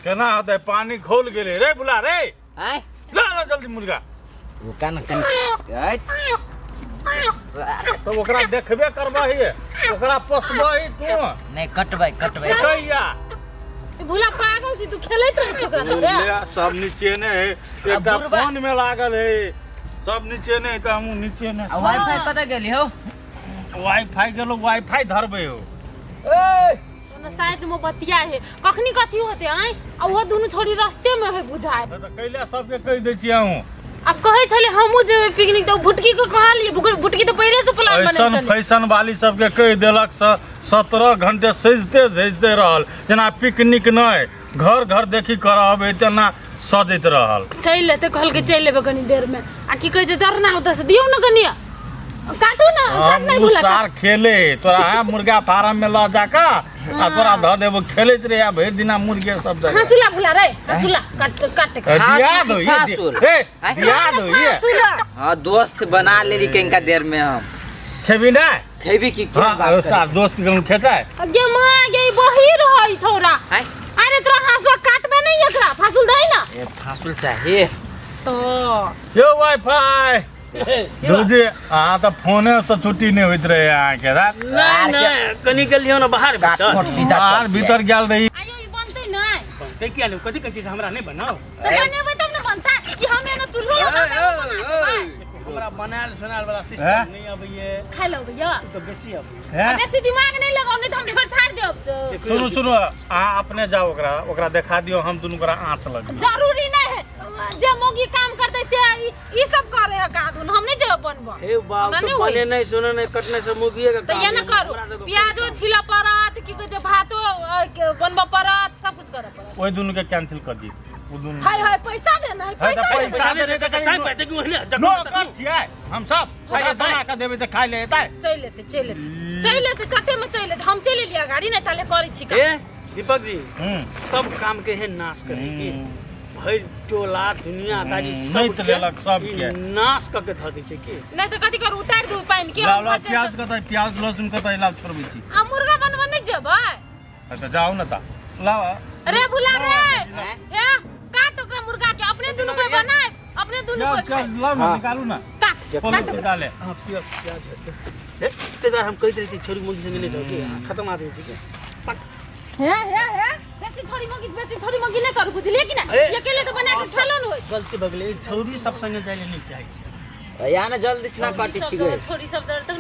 केना होते पानी खोल गेले रे बुला रे आय ला ला जल्दी मुर्गा वो कान तो ओकरा देखबे करबही ओकरा पोसबही तू नहीं कटबै कहिया भूला पागल छी तू खेलैत रह छोकरा रे सब नीचे ने है एकटा फोन में लागल है सब नीचे ने त हम नीचे ने वाईफाई कत गेली हो वाईफाई गेलो वाईफाई धरबे हो ए ना साइड में बतिया है कखनी कथी होते आय आ वो दोनों छोड़ी रास्ते में है बुझाए त कैला सबके कह दै छी हूं अब कहे छले हमहु जे पिकनिक तो भुटकी को कहलिए भुटकी तो पहले से प्लान बने ऐसन फैशन वाली सबके कह देलक 17 घंटे सजते रहल जना पिकनिक नहीं घर घर देखी करब इतना सजैत रहल चल लेते कहल के चल लेबे कनी देर में आ की कहे जे डरना होता से दियो ना कनिया काटू ना काट नहीं भूला सार खेले तोरा मुर्गा फार्म में ल जाका आ तोरा ध देबो खेलैत रे भरि दिना मुर्गे सब जगह हंसुला भूला रे हंसुला काट दिया दो ये दिया दो ये हां दोस्त बना लेली केनका देर में हम खेबी ना खेबी की हां सार दोस्त के खेता है गे मां गे बही रहई छोरा अरे तोरा हंसुआ काटबे नहीं एकरा फासुल दई ना ए फासुल चाहिए तो यो वाईफाई दूजी हां त फोने से छुट्टी नहीं होइत रहे यहाँ के रात नहीं कनी गेलियो ना बाहर बाहर भीतर गेल रही आयो ई बनतै नहीं बनते क्या लो कथि कथि से हमरा नहीं बनाओ तो बनेबै तब ना बनता कि हम एना चूल्हो हमरा बनाल सुनाल वाला सिस्टम नहीं अबैये खा लो भैया तो बेसी अब बेसी दिमाग नहीं लगाओ नहीं तो हम छोड़ छाड़ देब सुनो अहाँ अपने जाओ ओकरा देखा दियो हम दुनू गोरा आँच लग जरूरी नहीं है जे मोगी काम करते से ई सब करे है कादुन हम नहीं जे बनबो हे बाप तो बने नहीं सुनो नहीं कटने से मुगिए का तो ये ना करू प्याजो छिला परत की कहे भातो बनबो परत सब कुछ करे परत ओइ दुनू के कैंसिल कर दी वो दुनू हाय पैसा देना है पैसा दे दे काय पाते कि ओहले नो कर छियै हम सब खाए बना के देबे त खाइ ले एतै चल लेते चटे में चल लेते हम चले लिया गाड़ी नहीं ताले करी छी ए दीपक जी सब काम के है नाश करेगी भर टोला दुनियादारी सब लेलक सब के नाश क के ध दै छै की नहीं तो कथि कर उतार दू पानी के लाला प्याज कतै प्याज लहसुन कतै लाव छोड़बै छी आ मुर्गा बनबा नहीं जेबै अच्छा जाओ ना ता लाव अरे बुला रे हे काट ओकरा मुर्गा के अपने दुनु को बनाए अपने दुनु को चल लाव ना निकालू ना काट निकाले हां प्याज हे तेजार हम कहि दै छी छोरी मुंगी संगे नहीं जाओ की खत्म आ दै छी के हे बेसी छोरी मगी नहीं करू बुझलिए कि ना अकेले तो बना के खेलन होय गलती बगले छोरी सब संगे जाय नहीं चाहिए या ना जल्दी से ना काटी छी गए छोरी सब दर तक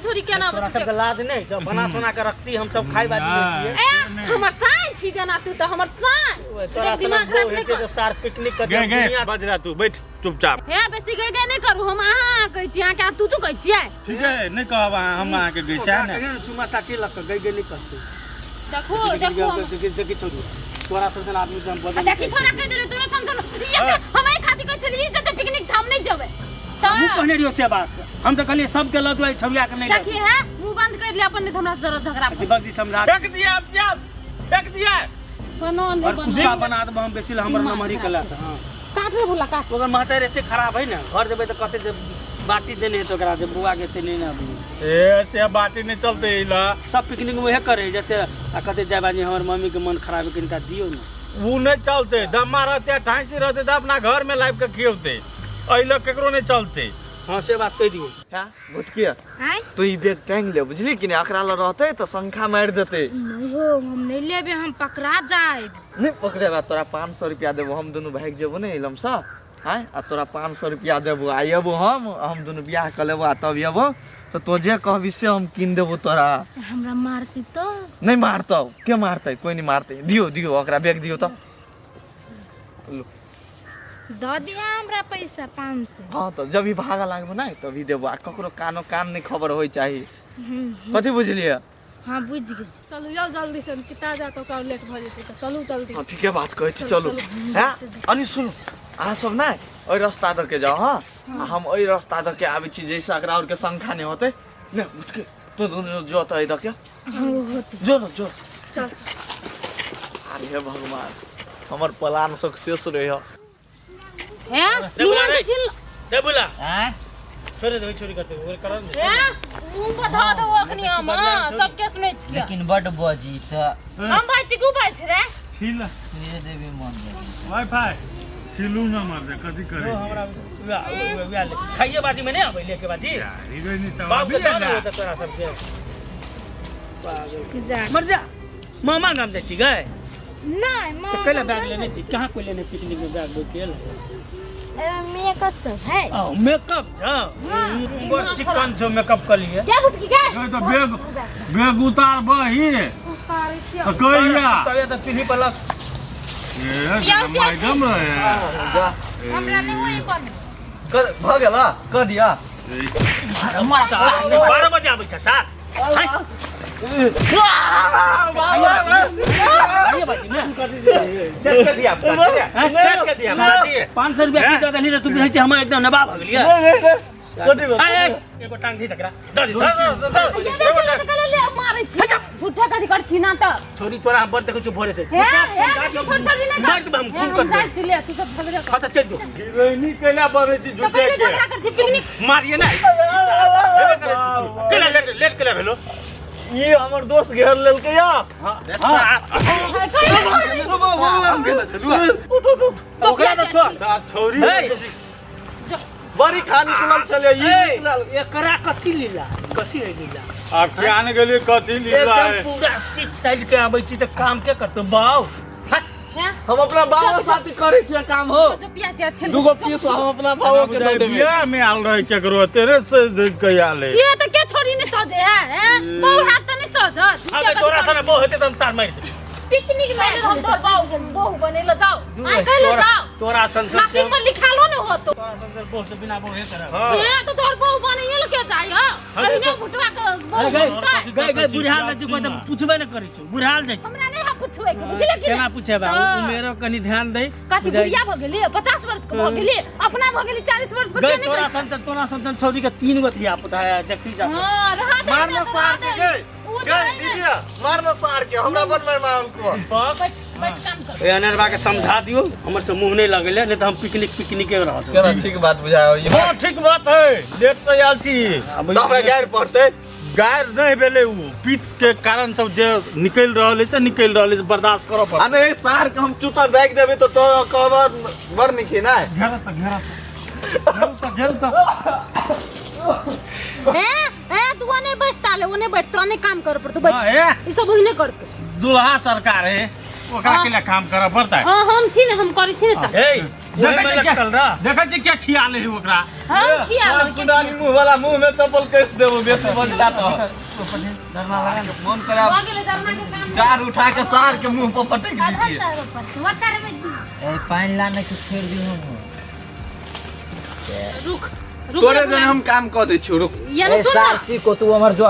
छोरी के ना तोरा सब के लाज नहीं जब बना सोना के रखती हम सब खाई बात नहीं ए हमर साइन छी जना तू तो हमर साइन तोरा दिमाग खराब नहीं कर सार पिकनिक कर दुनिया बजरा तू बैठ चुपचाप हे बेसी गए नहीं करू हम अहाँ कहै छी अहाँ के तू कहै छियै ठीक है नहीं कहब हम अहाँ के गइसा ना चुमा चाटी लग गई नहीं करते देखो देखी छोड़ी तोरा सबसे आदमी से हम बदल देखी छोरा कह देले तोरा समझ हम एक खाती कहै छली जते पिकनिक हम नहीं जेबै तो मुंह कहने रियो से बात हम तो कहलिए सब के लदवाई छबिया के नहीं देखी है मुंह बंद कर ले अपन नहीं हमरा जरा झगड़ा दीपक जी समझा फेंक दिया प्याज फेंक दिया बनो और नहीं गुस्सा बना दब हम बेसी हमर नमहरी कला हां काट रे भुला काट अगर महते रहते खराब है ना घर जेबे तो कहते जे बाटी देने तो करा दे बुआ के ते नहीं ना अभी ए से बाटी नहीं चलते इला सब पिकनिक में है करे जते आ कहते जाय बाजी हमर मम्मी के मन खराब है किनका दियो ना वो नहीं चलते दम्मा रहते ठांसी रहते तो अपना घर में लाइव के खियोते अइला केकरो नहीं चलते हां से बात कह दियो क्या भुटकिया तू ई बैग टांग ले बुझली कि नहीं अकरा ल रहते तो संख्या मार देते नहीं हो हम नहीं लेबे हम पकड़ा जाए नहीं पकड़ेबा तोरा 500 रुपया देबो हम दोनों भाग जेबो नहीं इलम सा हां आ तोरा 500 रुपया देबो आइबो हम दोनों बियाह कर लेबो आ तब येबो तो तो जे कहबी से हम किन देबो तोरा हमरा मारती तो नहीं मारतो के मारते कोई नहीं मारते दियो ओकरा बैग दियो तो द दिया हमरा पैसा 500 हां तो जब भी भागा लागबो ना तभी देबो आ ककरो कान नहीं खबर होई चाहिए कथि बुझलिए हां बुझ गेल चलू जाओ जल्दी से किता जा तो का लेट भ जेतै तो चलू जल्दी हां ठीक है बात कहै छी चलू हां अनि सुन आ सब ना ओइ रास्ता द के जाओ हां हम ओइ रास्ता द के आबै छी जैसे अगर और के संख्या नहीं होते ने उठ के तो दोनों जो तो इधर क्या जो चल अरे हे भगवान हमर प्लान सक्सेस रहे हो हैं दे बोला हैं छोरे दे छोरी करते वो करन दे हैं मुंह बधा दो अखनी हम सबके सुनै छी लेकिन बड बजी त हम भाई चिकू भाई छ रे छील ये देवी मंदिर वाईफाई छीलू न मार दे कथी करे हमरा खाइए बाजी में नहीं आबै लेके बाजी हिरोइन सब बाप अभी के है ना होता तोरा सबके मर जा मामा गाम जाइ छी गए नहीं मां तो कैला बैग लेने छी कहाँ कोई लेने पिकनिक में बैग लेके मेकअप सब है आओ मेकअप जा बड़ चिकन छो मेकअप कर लिए क्या फुटकी क्या ये तो बेग बेग उतार बही तो कहिया तबे तो पीढ़ी पर लग ये मैडम रहे हमरा नहीं होई कोन भ गेला क दिया 12 बजे आबै छ साथ आइए बाजी में सेट कर दिया सेट कर दिया बाजी 500 रुपया की ज्यादा नहीं रे तू कहै छ हम एकदम नवाब हो गेलिए कथी एगो टांग दी तकरा ले मारै छी झूठा कथी कर छी ना त छोरी तोरा हम बड़ देखै छु भोरे से हे छोड़ छोड़ ना मार के हम खून कर जाय छी ले तू सब झगड़ा कर खाता चल जो हिरोइनी कैला बने छी तो झूठे पहले के झगड़ा कर छी पिकनिक मारिए ना केला लेट केला भेलो ये हमर दोस्त घेर लेलकै या उठ उठ उठ तो क्या छोरी बड़ी खानी कुलल चले ये एकरा कथी लीला कथी है लीला आप के आने के लिए कथी लीला है एकदम पूरा सीट साइड के आबै छी त काम के करतो बाऊ हम अपना बाबा साथी करे छियै काम हो जो पिया दे अच्छे दूगो पीस हम अपना बाबा के दे देबै बियाह में आल रहे केकरो तेरे से कहिया ले ये तो क्या छोड़ी नहीं सजे है बहु हाथ तो नहीं सज अबे तोरा सने बहु हेते त हम चार मार दे पिकनिक में हम तो बहु बने ले जाओ आई कह ले जाओ तोरा संसद मशीन पर लिखा लो ने हो तो तोरा संसद बहु से बिना बहु हे तरह ये तो तोर बहु बने ये के जाई हो अहिने भुटवा के बहु गए बुढ़ाल दे को त पूछबे न करै छु बुढ़ाल दे हमरा नहीं हम पूछवे के बुझले कि केना पूछे बा मेरो कनी ध्यान दे कथी बुढ़िया भ गेली 50 वर्ष के भ गेली अपना भ गेली 40 वर्ष के गए से नहीं तोरा संसद छौरी के 3 गो थिया पुता है देखी जा हां रहा दे मारना सार के गए दीदी मारना सार के हमरा बन मार उनको बैठ काम कर ए अनरबा के समझा दियो हमर से मुंह नहीं लगले नहीं त हम पिकनिक के रहत केना ठीक बात बुझायो ये हां ठीक बात है लेट तो आल छी हमरा गैर पड़ते गायर नहीं भेले उ पिच के कारण सब जे निकल रहल से बर्दाश्त करो पड़ आ नहीं सार के हम चुतर जाग देबे तो कहब बड़ निके ना घेर तो ए तू ओने बैठता ले ओने बैठ तोरा नहीं काम कर पर तू बैठ हां ए ई सब ओने कर के दुल्हा सरकार है ओकरा के लिए काम करऽ पड़ता है हां हम छी ने हम करै छी ने त ए ओही में लटकल रह देखै छी क्या खिया ले ओकरा हम खिया सुडानी मुंह वाला मुंह में चप्पल कैस देबो बेसी बन जात धरना लगा मन करा गेले धरना के काम चार उठा के सार के मुंह पर पटक आधा दीजिए चार ऊपर वतर में ए पानी लाने के छोड़ दियो रुक तोरे जन हम काम क दै छी रुक ये न सुन सारसी को तू हमर जो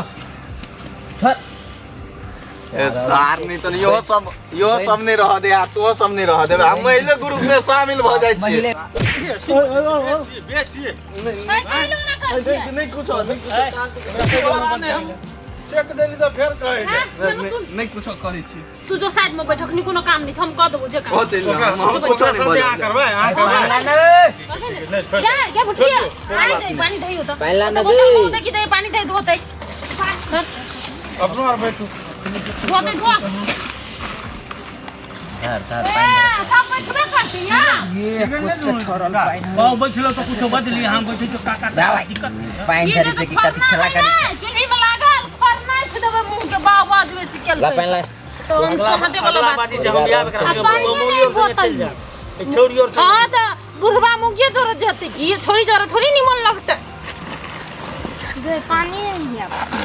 ए सार नहीं तो यो सब नहीं रह दे तो सब नहीं रह दे हम पहले ग्रुप में शामिल भ जाय छी बेसी नहीं कुछ सेट देली तो फेर कहे नहीं कुछ करे छी तू जो साइड में बैठक नि कोनो काम नहीं हम क देबो जे काम बहुत हम कुछ नहीं आ बोल करबे आ क्या क्या बुटिया पानी दे हो तो पहला न दे कि दे पानी दे धोते अपनो और बैठू धोते धो धर सब बैठबे करती या ये कुछ छोड़ल पानी बाऊ बैठलो तो कुछ बदली हम बैठे तो काका दिक्कत पानी धरे से की कथि खेला करे चुल्ही में लागल खरना छ देबे मुंह के बाज में सिकल ला पानी ला तो हम सहते वाला बात बाती से हम बियाह करा पानी नहीं बोतल ए छोरी और हां तो बुढ़वा मुंगिए जोर जते की छोरी जोर थोड़ी निमन लगते दे पानी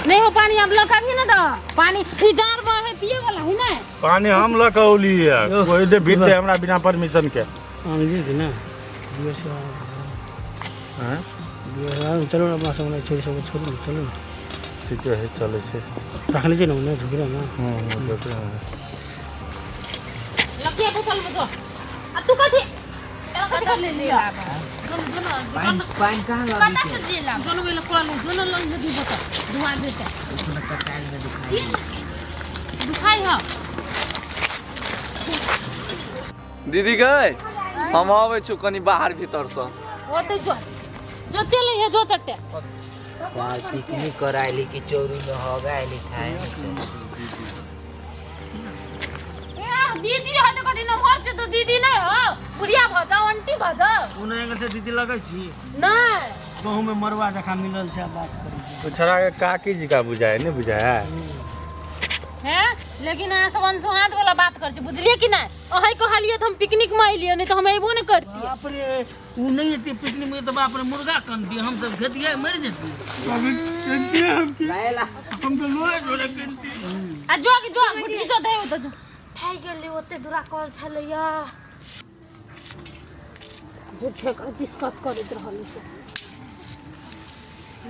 नहीं हो पानी हम लोग कभी ना दो पानी ई जार में है पिए वाला है ना पानी हम लकौली है कोई दे भीड़ दे हमरा बिना परमिशन के हम जी कि ना दिवस हैं दिवस चलो ना अपना सब छोरी सब छोड़ चलो ठीक है चले छे रख लीजिए ना उन्हें झुक रहा ना हां देख रहे हैं लकिया बोतल में दो अब तू कथी कर ले लिया दोनों पानी कहां ला कता से दिला दोनों में कोला दोनों लंग दी बोतल दुआ देते दुखाई हो दीदी गए हम आवे छु कनी बाहर भीतर से होते जो चले है जो चट्टे बाल पिकनिक कराइली की चोरी में हो गए लिखाए दीदी है तो कदी न मर छ तो दीदी नहीं हो बुढ़िया भ जाओ आंटी भ जाओ उन एंगल से दीदी लगै छी नहीं गाँव में मरवा जखा मिलल छै बात करै छी तो छोड़ा के काकी जी का बुझाए नहीं बुझाए है लेकिन अहाँ सब अनसोहात वाला बात कर छी बुझलिए कि नहीं अहीं कहलिए तो हम पिकनिक में अइलिए नहीं तो हम अइबो नहीं करती बाप रे उ नहीं एते पिकनिक में तो बाप रे मुर्गा कनती हम सब खेतिए मर जेती लायला हम तो लोए जोरे कनती आ जो गुटी जो दे तो थाई गेली ओते दूरा कॉल छलैया झूठे का डिस्कस करत रहली से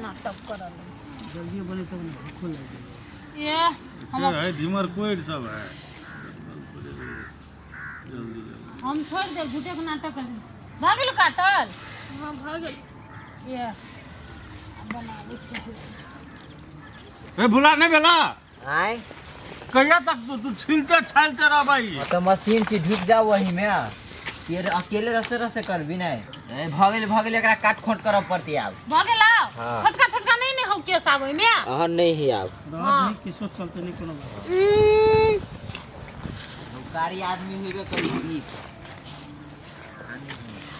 नाटक करल जल्दी बोले तो भूख लगे ये हम है धीमर कोई सब है हम छोड़ दे झूठे का नाटक कर भागल काटल हां भागल ये बना ले से ए भुला नहीं बेला आय कहिया तक तू छिलते छालते रह भाई तो मशीन से ढुक जाओ वही में ये अकेले रसे कर भी नहीं भगल एकरा काट खोट करब पड़ती आब भागल हाँ। छोटका नहीं हो के सब में अहन नहीं है आब नहीं किसो चलते नहीं कोनो कारी आदमी हेबे करी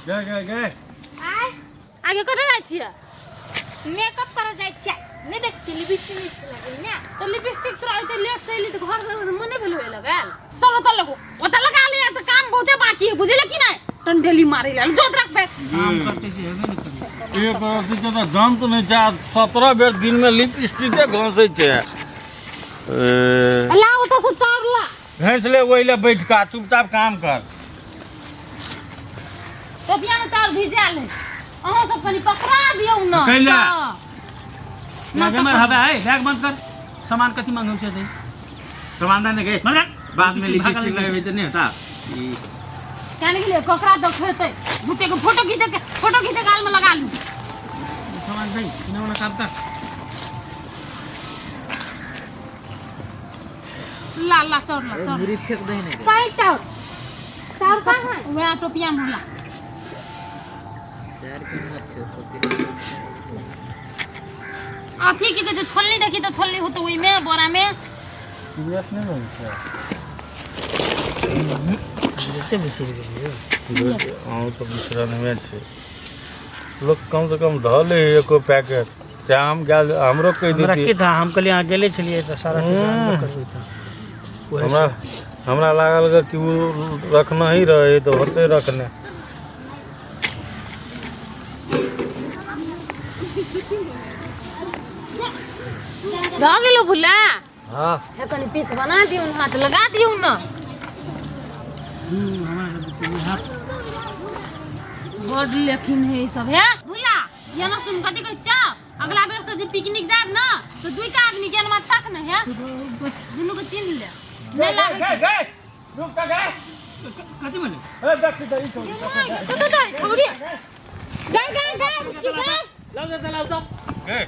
गए आगे कतऽ जाइ छियै मेकअप करे जाय छै नहीं देख छी लिपस्टिक नहीं लगे ना तो लिपस्टिक तोरा एते लेट से एली तो घर से मने भेल होय लगाल चलो लगो ओता लगा ले तो काम बहुते बाकी है बुझले कि नहीं टंडेली मारे ले जोत रख बे काम करते से हेबे नहीं करी एक रति के तो दाम तो नहीं जा 17 बेर दिन में लिपस्टिक घसे छे ला ओता से चार ला घस ले वही ले बैठ का चुपचाप काम कर टोपिया में चार भिजा ले अहाँ सब कनी पकड़ा दियौ न कैला? बैग में हवे है बैग बंद कर सामान कथी मांगम से दे सामान देने के मगर बाद में लिपस्टिक लगावे तो नहीं होता कहने के लिए कोकरा तो खेते गुटे को फोटो खींचे गाल में लगा ली सामान दे इन्होंने काम कर ला चोर बुरी फेंक दे नहीं काई चाउर चाउर कहां है वे टोपिया में ला यार के मत अथी की जो छोलनी देखी तो छोलनी हो तो वही में बोरा में सीरियस नहीं हो सर जते बिसर गेलिए हां तो मिश्रण में छे लोग कम से कम धले एको पैकेट जाम गेल हमरो कह हमरा देती के था हम कल यहां गेले छलिए तो सारा चीज हम करबे था हमरा लागल कि वो रखना ही रहे तो होते रखने रह गेलो भुला हां है कनी पीस बना दियो न हाथ लगा दियो न हमारा हाथ बड़ लेकिन है सब है भुला ये ना सुन कथी कहै छ अगला बेर से जे पिकनिक जाब न तो दुईटा आदमी के न तक न है दुनु के चिन्ह ले नहीं लागे गए रुक जा गए कथी बोले ए देख दई तो कतो दई छोड़ी गए की गए लाओ तो गए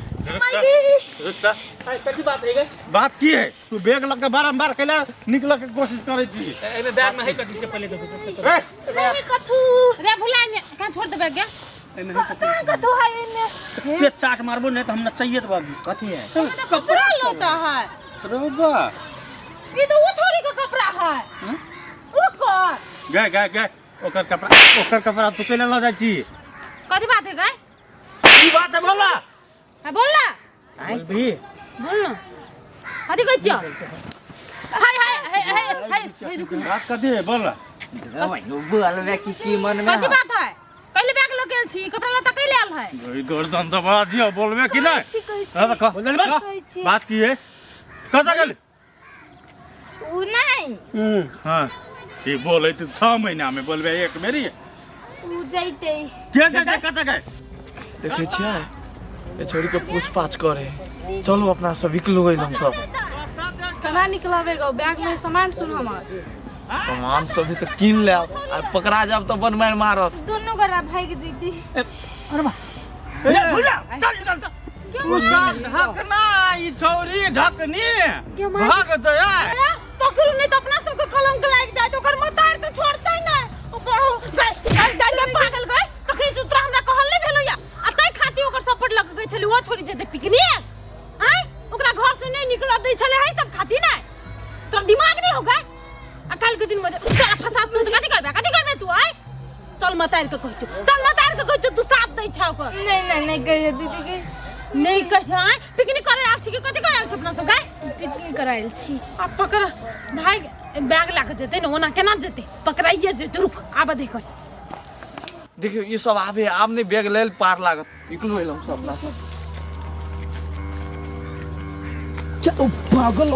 रुक कथी बात है गए बात की है तू बैग लग के बारंबार कैला निकल के कोशिश करे छी एमे बैग में है कथी से पहले तो नहीं कथू रे भुला ने कहां छोड़ दे बैग एमे है कहां कतो है इने ये चाट मारबो नहीं तो हम न चाहिए तो बाबू कथी है कपड़ा लेता है रोबा ये तो वो छोरी का कपड़ा है रुक गए ओकर कपड़ा तू कैला ल जाइ छी कथी बात है गए की बात है बोला है बोल ना भी बोल ना कथी कहै छियो हाय रुक बात कथी है बोल बोल बे की मन में कथी बात है कहले बैग लगे छी कपड़ा लता कैले आल है ओई गर्दन दबा दियो बोलबे कि नहीं हां तो कह बात की है कता गेल उ नहीं हां ये बोले तो 6 महीना में बोलबे एक मेरी उ जइते के जाके कता गए देखे छिए ये छोरी के पूछताछ करे चलो अपना सब निकलो गए हम सब कना निकलावे गो बैग में सामान सुन हमार सामान सब भी तो किन ले आ पकड़ा जब तो बन मार मारत दोनों गरा भाई के दीदी अरे बा ए भूला चल निकल तो तू सब ढकना ई छोरी ढकनी भाग दया पकड़ू नहीं तो अपना सबको कलंक लाग जाए तो ओकर मतार तो छोड़तै नहीं ओ बड़ो गए पागल गए तखनी सूत्र हमरा कहल नहीं भेलो या अतै खाती ओकर सपोर्ट लग गई छली वो छोरी जेते पिकनिक हैं ओकरा घर से नहीं निकल दै छले है सब खाती नहीं तोरा दिमाग नहीं हो गए आ कल के दिन मुझे चल मतार के कहै छ चल मतार के कहै छ तू साथ दै छ ओकर नहीं कहिए दीदी के नहीं कह पिकनिक करे आल छी कि कथि करे आल छी अपना सब गए पिकनिक कराइल छी अब पकड़ भाई बैग लाके जेते न ओना केना जेते पकड़ाइए जेते रुक आब देख देखियो ये सब आबे आमने बैग लेल पार लागत निकलू एलम सब अपना सब चल पागल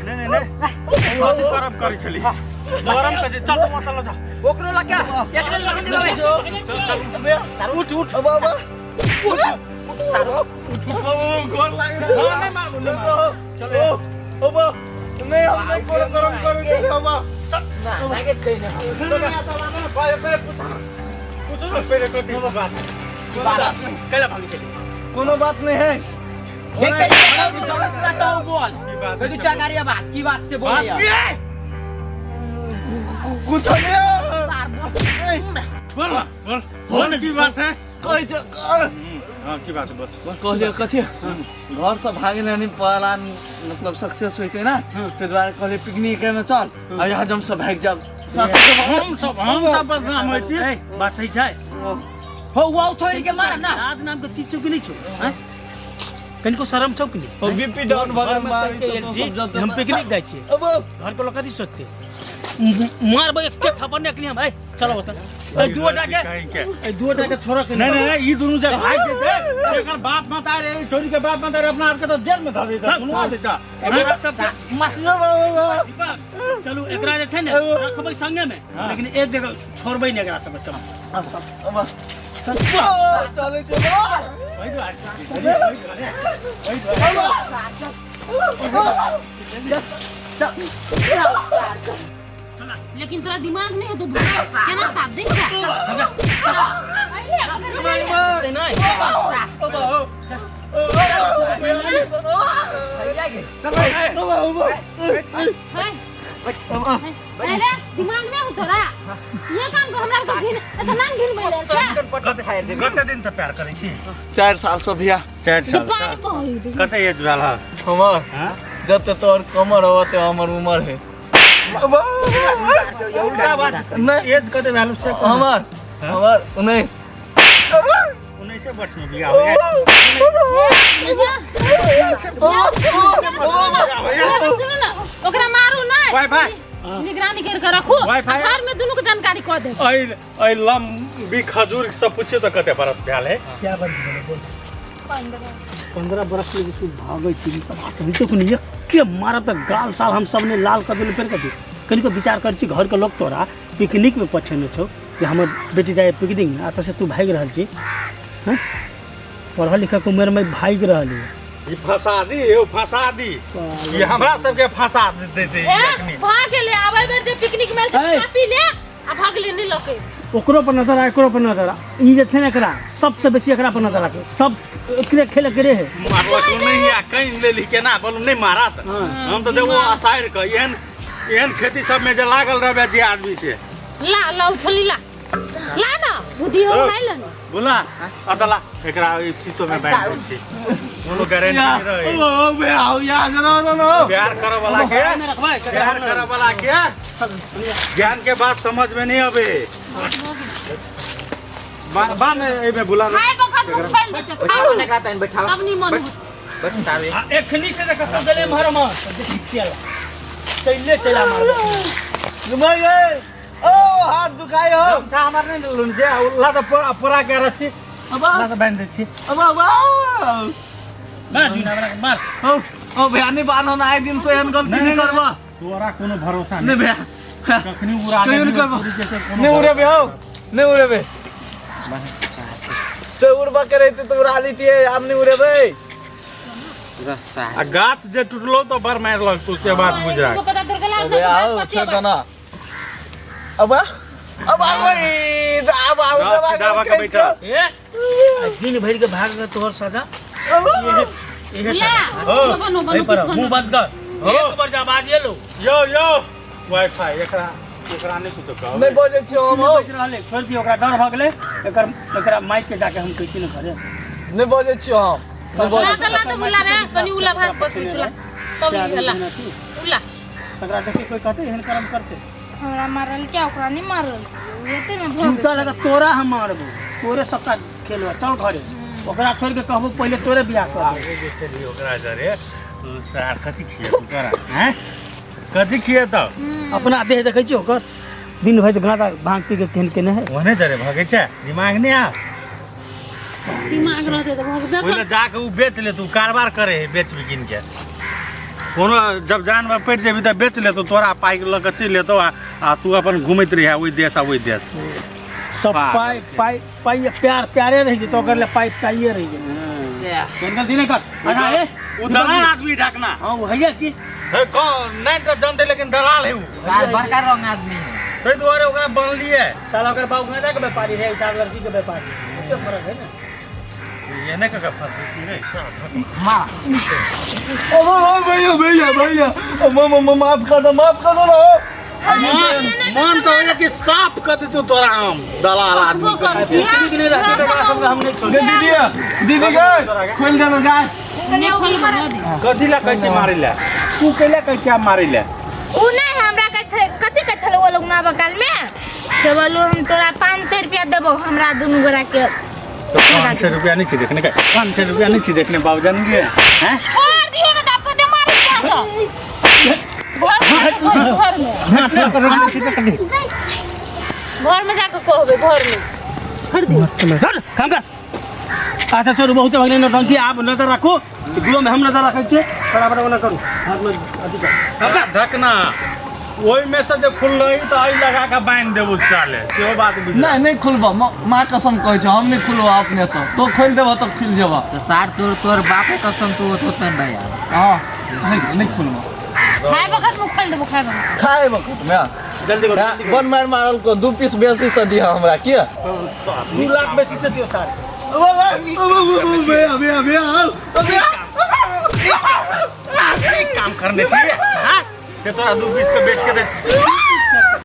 कथी करब करै छली गरम कथी चल तो मतल जा ओकरो ला क्या एकरे लगे देबे उठ उठ बाबा उठ सारो गोर लागे नहीं मारू नहीं चलो ओबा नहीं हम नहीं गरम करू दे बाबा ना लागे कहीं नहीं पूछो ना पहले कथी बात कैला भागी चली कोनो बात नहीं है ये गलत बात हो बोल तू चागारिया बात की बात से बोल यार कुछ नहीं बोल बोल की बात है कोई तो हां की बात है बोल कहलियो कथी घर से भागने नहीं प्लान मतलब सक्सेस होते ना तो द्वारा कहले पिकनिक में चल और आज हम सब भाग जाब हम सब बदनाम होती ए बात सही छै हो वो थोड़ी के मार ना राज नाम के चीज छौ कि नहीं छौ हैं कनको शर्म छौ कि नहीं और बीपी डाउन भगन मार के हम पिकनिक जाय छी अब घर के लोग कथी सोचते मारबो एक थप्पड़ ने अखनी हम ए चलो बता ए दुटा के छोरा के नहीं नहीं ई दोनों जगह भाग देते एकर बाप माता रे छोरी के बाप माता रे अपना आर के तो जेल में धा देता सुनवा देता चलू एकरा जे छै ने रखबै संगे में लेकिन एक जगह छोड़बै नहीं एकरा सब चल चल चलो चलो लेकिन तोरा दिमाग नहीं है तो केना साथ दे छ अरे दिमाग नहीं हो तोरा ये काम को हमरा सब घिन इतना घिन बैठल छ कते दिन से प्यार करै छी 4 साल से भैया 4 साल पानी को कते एज वाला हमार जब तक तोर कमर होते हमर उम्र है उल्टा बात नहीं एज कते वैल्यू से हमार 19 19 वर्ष में बियाह हो गया सुनो ना ओकरा मारू नहीं वाईफाई निगरानी करके रखो वाईफाई घर में दोनों को जानकारी कर दे आई लंबी खजूर सब पूछिए तो कते बरस भेल है क्या बात बोल 15 बरस में तू भागै छी तो नहीं के मारा त गाल साल हम सब ने लाल कर देले फेर कथी कनिको विचार कर छी घर के लोग तोरा पिकनिक में पठेने छौ कि हमर बेटी जाए पिकनिक में आत से तू भाग रहल छी हैं पढ़ा लिखा के उम्र में भाग रहल ई फंसा दी ये हमरा सबके फंसा देते भाग ले आबै बेर जे पिकनिक में ए। पी ले आ भाग ले नहीं लके ओकरो पर नजर आ एकरो पर नजर आ ई जे छै ने एकरा सबसे बेसी एकरा पर नजर आ सब एकरे खेल करे है मारलक नहीं आ कहीं ले ली केना बोलू नहीं मारा त हम तो देखो असाइर के एहन खेती सब में जे लागल रहबे जे आदमी से ला उठली ला ना बुद्धि हो नाइलन बोला अदला एकरा ई शीशो में बैठ छी कोनो गारंटी नहीं रहे ओ बे आओ याद ना प्यार करे वाला के प्यार करे वाला के ज्ञान के बात समझ में नहीं आवे बान ए में बुला खाए बखत मुंह फैल बैठे खाओ खाने का टाइम बैठाओ अब नहीं मन बैठ सारे एखनी से देख गले मार मार चले चला मार घुमाई गए ओ हाथ दुखाई हो हमसा हमर नहीं लुन जे ला तो पूरा के रसी अब ला तो बांध दे छी अब मार जुना वाला मार ओ भैया नहीं बानो ना एक दिन से एहन गलती नहीं करबा तोरा कोनो भरोसा नहीं भैया कखनी उड़ा कहीं नहीं करबा जैसे नहीं उड़े बे हो नहीं उड़े बे से उड़बा करे तो उड़ा ली थी हम नहीं उड़े बे रस्सा आ गाछ जे टूटलो तो बर मार लग तू से बात बुझा को पता तोर गला अबे आओ छोड़ दो ना अब आओ अब आओ सीधा बा के बैठा ए दिन भर के भाग गए तोहर सजा ये ला हो बनो भाई बनो पर किस मुंह बनो बंद कर एक बार जब आज ये लो यो वाईफाई एकरा नहीं कुछ कहो नहीं बजे छी हम बज रहले छोड़ दियो ओकरा डर भ गेले एकरा माइक के जाके हम कहै छी न करे नहीं बजे छी हम नहीं बजे ला तो उला रे कनी उला भाग पस में चला तब निकला उला एकरा देखि कोई कहते एहन कर्म करते हमरा मारल क्या ओकरा नहीं मारल एते में भग जूता लगा तोरा हम मारबो तोरे सबका खेलवा चल घरे ओकरा छोड़ के कहबो पहले तोरे बियाह कर आगे जे चली ओकरा जरे तू सार कथी खिए तू तोरा हैं कथी खिए त अपना देह देखै छी ओकर दिन भर गांजा भांग पी के केन केने है ओने जरे भगे छै दिमाग नहीं आ दिमाग रहते तो भगबे पहले जाके उ बेच ले तू कारोबार करे है बेच बिकिन के कोनो जब जान में पड़ जेबी त बेच ले तो तोरा पाई ल के चल लेतो आ तू अपन घुमैत रही ओई देश आ ओई देश सब पाई पाई पाई प्यारे रह जे तो ओकर ले पाई पाइए रह जे केन दिने कर अना ए उ दलाल आदमी ढकना हां वो है कि है कौन नहीं तो जानते लेकिन दलाल है उ साल बड़का रंग आदमी है तै दुआरे ओकरा बनलिए साला ओकर बाबू गांजा के व्यापारी है हिसाब लड़की के व्यापारी क्या फर्क है ना ये नहीं का फंसी रे साथ मार भैया माफ कर दो ना मन तो है कि साफ कर दे तू तोरा हम दलाल आदमी ठीक नहीं रहती तो बड़ा सब हम नहीं छोड़ दीदी के खोल दे ना गाय कथी ला कैसे मारिला तू कैला कैसे मारिला उ नहीं हमरा कथि के छलो वो लोग ना बकाल में से बोलो हम तोरा 500 रुपया देबो हमरा दुनु गोरा के तो 500 रुपया नहीं चाहिए देखने का 500 रुपया नहीं चाहिए देखने बाबूजान के हैं छोड़ दियो ना आपको दे मार घर में जाके कहबे घर में छोड़ दियो चल काम कर अच्छा तोर बहुत भगने नौटंकी आप नजर रखो दुआ में हम नजर रखे छे बराबर ना करू हाथ में अथी कर ढकना ओई में से जो खुल रही तो आई लगा के बांध देबो साले सेहो बात बुझ नहीं खुलबा माँ कसम कहै छ हम नहीं खुलबा अपने से तो खोल देबा तब खुल जेबा तो सार तोर बापे कसम तो होतन भाई हां नहीं खुलबा खाए बखत मुख खोल देबो खाए बखत खाए वक्त में जल्दी कर वन मार मारल को 2 पीस बेसी से दिया हमरा के 2 लाख बेसी से दियो सार काम करने चाहिए हाँ से तोरा 2 पीस के बेच के दे